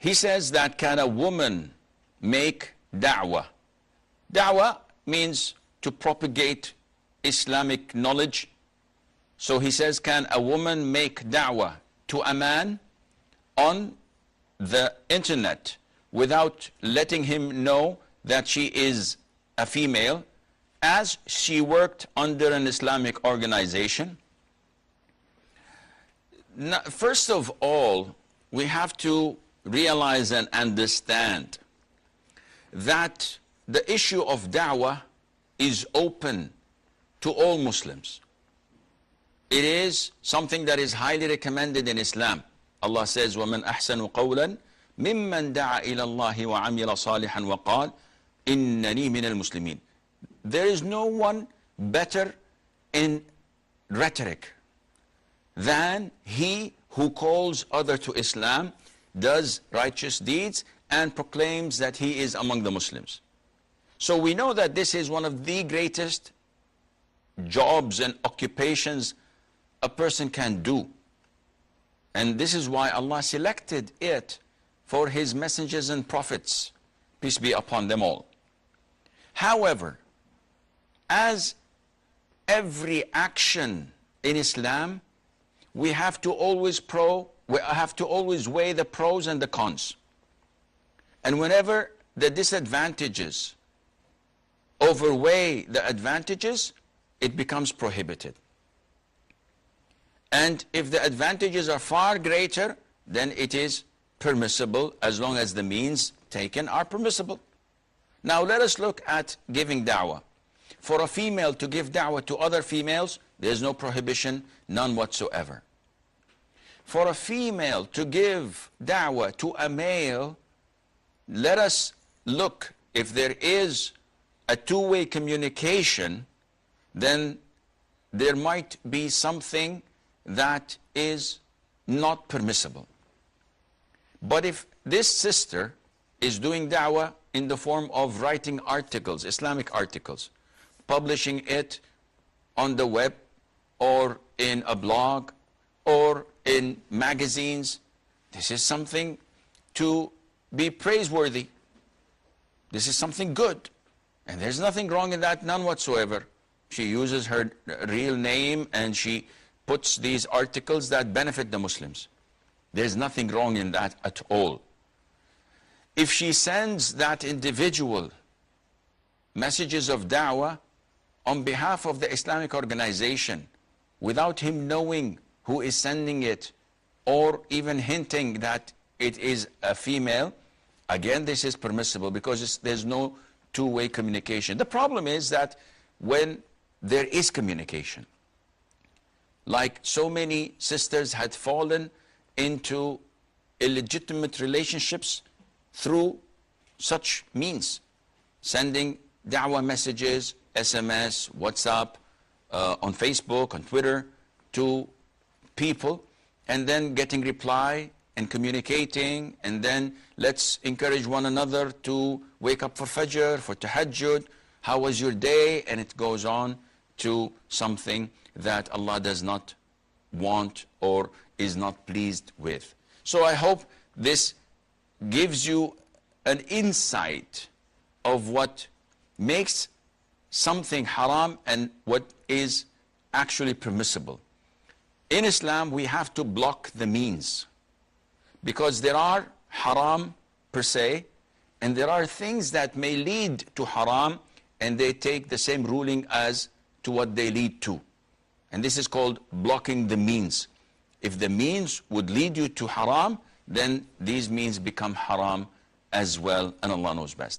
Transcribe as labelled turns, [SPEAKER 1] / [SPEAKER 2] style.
[SPEAKER 1] He says that can a woman make da'wah? Da'wah means to propagate Islamic knowledge. So he says, can a woman make da'wah to a man on the internet without letting him know that she is a female, as she worked under an Islamic organization? Now, first of all, we have to realize and understand that the issue of da'wah is open to all Muslims. It is something that is highly recommended in Islam. Allah says, وَمَنْ أَحْسَنُ قَوْلًا مِمَّنْ دَعَا إِلَى اللَّهِ وَعَمِلَ صَالِحًا وَقَالَ إِنَّنِي مِنَ الْمُسْلِمِينَ. There is no one better in rhetoric than he who calls others to Islam, does righteous deeds, and proclaims that he is among the Muslims. So we know that this is one of the greatest jobs and occupations a person can do. And this is why Allah selected it for His messengers and prophets, peace be upon them all. However, as every action in Islam, we have to always weigh the pros and the cons. And whenever the disadvantages outweigh the advantages, it becomes prohibited. And if the advantages are far greater, then it is permissible, as long as the means taken are permissible. Now let us look at giving da'wah. For a female to give da'wah to other females, there is no prohibition, none whatsoever. For a female to give da'wah to a male, let us look, if there is a two-way communication, then there might be something that is not permissible. But if this sister is doing da'wah in the form of writing articles, Islamic articles, publishing it on the web or in a blog or in magazines, this is something to be praiseworthy. This is something good. And there's nothing wrong in that, none whatsoever. She uses her real name and she puts these articles that benefit the Muslims. There's nothing wrong in that at all. If she sends that individual messages of da'wah on behalf of the Islamic organization without him knowing who is sending it, or even hinting that it is a female, again, this is permissible because there's no two-way communication. The problem is that when there is communication, like so many sisters had fallen into illegitimate relationships through such means, sending da'wah messages, SMS, WhatsApp, on Facebook, on Twitter, to people, and then getting reply and communicating, and then let's encourage one another to wake up for Fajr, for Tahajjud, how was your day? And it goes on to something that Allah does not want or is not pleased with. So I hope this gives you an insight of what makes something haram and what is actually permissible. In Islam, we have to block the means, because there are haram per se, and there are things that may lead to haram, and they take the same ruling as to what they lead to. And this is called blocking the means. If the means would lead you to haram, then these means become haram as well, and Allah knows best.